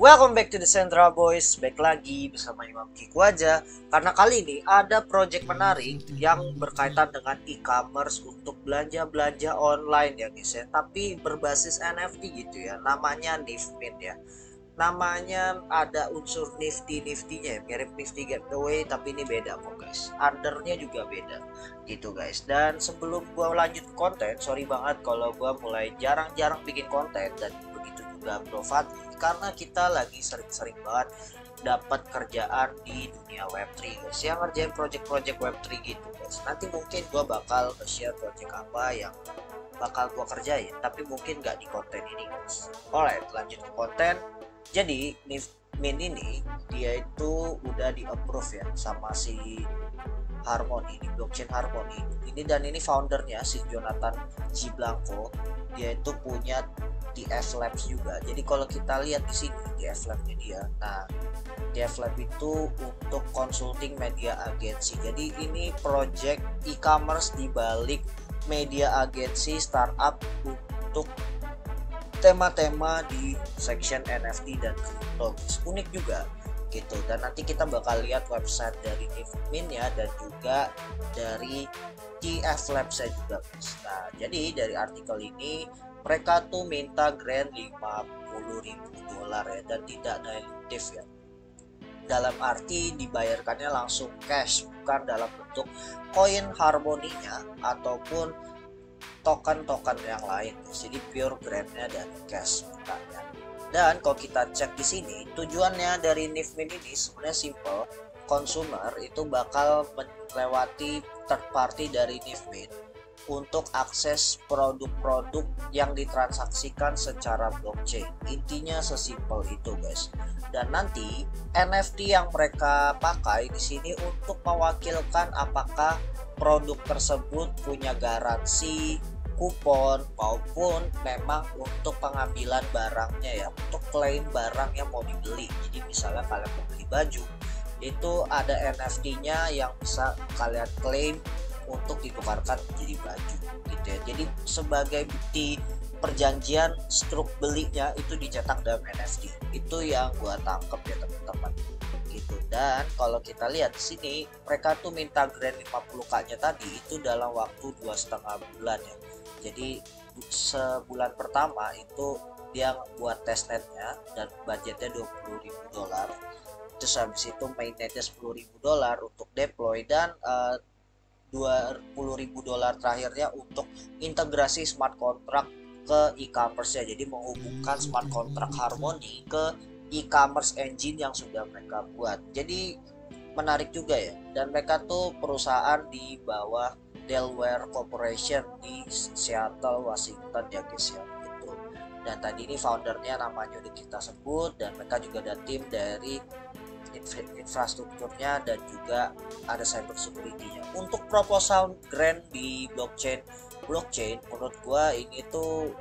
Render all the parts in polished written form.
Welcome back to the Central Boys. Back lagi bersama Imam Kiku aja. Karena kali ini ada project menarik yang berkaitan dengan e-commerce untuk belanja-belanja online ya guys ya. Tapi berbasis NFT gitu ya. Namanya Nifmin ya. Namanya ada unsur nifty-nya ya. Mirip Nifty Gateway tapi ini beda kok guys. Undernya juga beda gitu guys. Dan sebelum gua lanjut konten, sorry banget kalau gua mulai jarang-jarang bikin konten dan begitu juga Bro Fatih, karena kita lagi sering-sering banget dapat kerjaan di dunia Web3 guys, yang ngerjain project-project Web3 gitu guys. Nanti mungkin gua bakal share project apa yang bakal gua kerjain, tapi mungkin nggak di konten ini guys. Alright, lanjut ke konten. Jadi Nifmin ini dia itu udah di approve ya sama si Harmony, di blockchain Harmony ini, dan ini foundernya si Jonathan G. Blanco. Dia itu punya TF Labs juga. Jadi kalau kita lihat di sini TF Labs-nya dia, nah TF Lab itu untuk consulting media agency. Jadi ini project e-commerce di balik media agency startup untuk tema-tema di section NFT dan crypto. Unik juga gitu, dan nanti kita bakal lihat website dari Nifmin ya, dan juga dari TF Labs juga guys. Nah jadi dari artikel ini mereka tuh minta grant $50.000 ya, dan tidak dilutif ya, dalam arti dibayarkannya langsung cash, bukan dalam bentuk koin Harmoninya ataupun token-token yang lain. Jadi pure grantnya dan cash bukannya. Dan kalau kita cek di sini, tujuannya dari Nifmin ini sebenarnya simple. Consumer itu bakal melewati third party dari Nifmin untuk akses produk-produk yang ditransaksikan secara blockchain. Intinya sesimpel itu guys. Dan nanti NFT yang mereka pakai di sini untuk mewakilkan apakah produk tersebut punya garansi, kupon, maupun memang untuk pengambilan barangnya ya, untuk klaim barang yang mau dibeli. Jadi misalnya kalian mau beli baju, itu ada NFT-nya yang bisa kalian klaim untuk ditukarkan menjadi baju gitu ya. Jadi sebagai bukti perjanjian struk belinya itu dicetak dalam NFT. Itu yang gua tangkap ya teman-teman gitu. Dan kalau kita lihat di sini mereka tuh minta grant 50k-nya tadi itu dalam waktu 2,5 bulan ya. Jadi sebulan pertama itu dia buat testnetnya dan budgetnya $20.000. Terus habis itu mainnetnya $10.000 untuk deploy, dan $20.000 terakhirnya untuk integrasi smart contract ke e-commerce ya. Jadi menghubungkan smart contract Harmony ke e-commerce engine yang sudah mereka buat. Jadi menarik juga ya, dan mereka tuh perusahaan di bawah Delaware Corporation di Seattle, Washington ya guys ya gitu. Dan tadi ini foundernya namanya udah kita sebut, dan mereka juga ada tim dari infrastrukturnya dan juga ada cyber security-nya. Untuk proposal grant di blockchain menurut gua ini tuh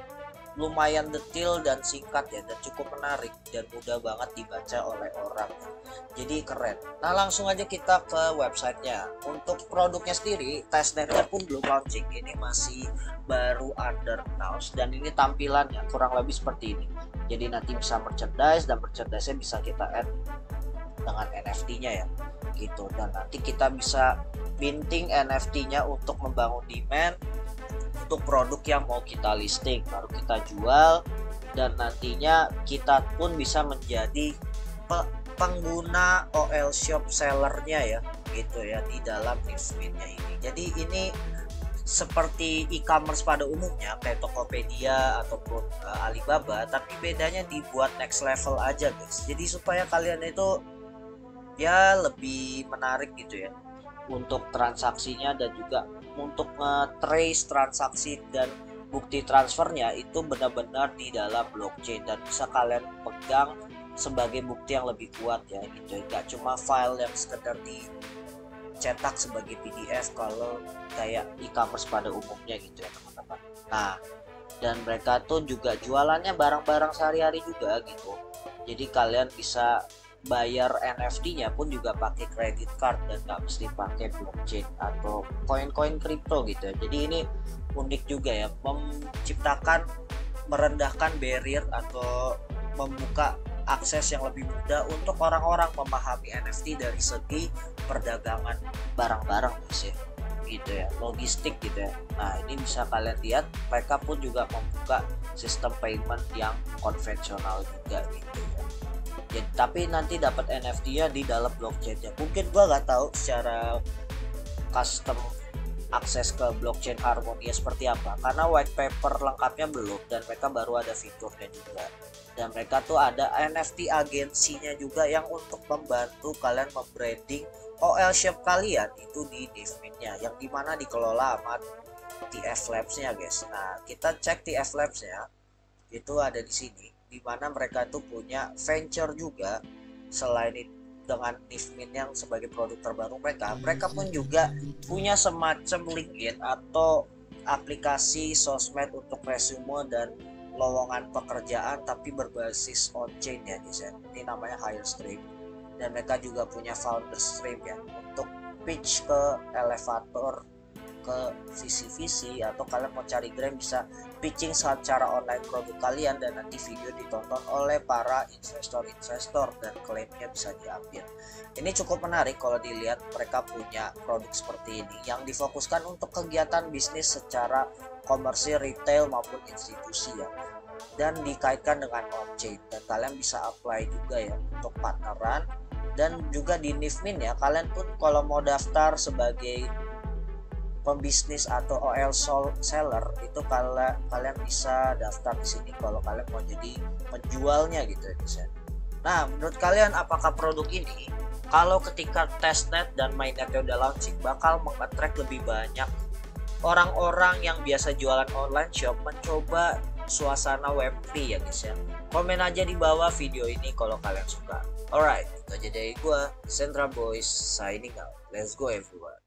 lumayan detail dan singkat ya, dan cukup menarik dan mudah banget dibaca oleh orang. Jadi keren. Nah langsung aja kita ke websitenya. Untuk produknya sendiri, testnetnya pun belum launching, ini masih baru under announce, dan ini tampilannya kurang lebih seperti ini. Jadi nanti bisa merchandise, dan merchandise-nya bisa kita add dengan NFT-nya ya gitu. Dan nanti kita bisa minting NFT-nya untuk membangun demand untuk produk yang mau kita listing, baru kita jual, dan nantinya kita pun bisa menjadi pengguna OL shop sellernya ya gitu ya di dalam Nifmin-nya ini. Jadi ini seperti e-commerce pada umumnya kayak Tokopedia ataupun Alibaba, tapi bedanya dibuat next level aja guys. Jadi supaya kalian itu ya lebih menarik gitu ya untuk transaksinya, dan juga untuk nge-trace transaksi dan bukti transfernya itu benar-benar di dalam blockchain, dan bisa kalian pegang sebagai bukti yang lebih kuat ya gitu. Gak cuma file yang sekedar dicetak sebagai PDF kalau kayak e-commerce pada umumnya gitu ya teman-teman. Nah dan mereka tuh juga jualannya barang-barang sehari-hari juga gitu. Jadi kalian bisa bayar NFT-nya pun juga pakai credit card dan nggak mesti pakai blockchain atau koin-koin kripto gitu. Jadi ini unik juga ya, menciptakan, merendahkan barrier atau membuka akses yang lebih mudah untuk orang-orang memahami NFT dari segi perdagangan barang-barang guys ya, gitu ya, logistik gitu ya. Nah ini bisa kalian lihat mereka pun juga membuka sistem payment yang konvensional juga gitu ya. Jadi, tapi nanti dapat NFT-nya di dalam blockchain-nya. Mungkin gua nggak tahu secara custom akses ke blockchain Harmonia seperti apa, karena white paper lengkapnya belum, dan mereka baru ada fiturnya juga. Dan mereka tuh ada NFT agensinya juga yang untuk membantu kalian membranding OL shop kalian itu di Nifmin-nya, yang dimana dikelola sama TF Labs-nya guys. Nah kita cek TF Labs-nya itu ada di sini, dimana mereka tuh punya venture juga. Selain itu dengan Nifmin yang sebagai produk terbaru mereka pun juga punya semacam LinkedIn atau aplikasi sosmed untuk resume dan lowongan pekerjaan, tapi berbasis on chain ya guys ya. Ini namanya Hirestream, dan mereka juga punya founder stream ya untuk pitch ke elevator, ke visi-visi, atau kalian mau cari grant bisa pitching secara online produk kalian, dan nanti video ditonton oleh para investor-investor dan klaimnya bisa diambil. Ini cukup menarik kalau dilihat, mereka punya produk seperti ini yang difokuskan untuk kegiatan bisnis secara komersil, retail maupun institusi ya, dan dikaitkan dengan on-chain, dan kalian bisa apply juga ya untuk partneran. Dan juga di Nifmin ya, kalian pun kalau mau daftar sebagai pembisnis atau OL seller itu kalian bisa daftar di sini kalau kalian mau jadi penjualnya gitu ya bisa. Nah menurut kalian apakah produk ini kalau ketika testnet dan mainnetnya udah launching bakal mengattract lebih banyak orang-orang yang biasa jualan online shop mencoba suasana Web3 ya guys ya? Komen aja di bawah video ini kalau kalian suka. Alright, itu aja dari gua, Central Boys signing out. Let's go everyone.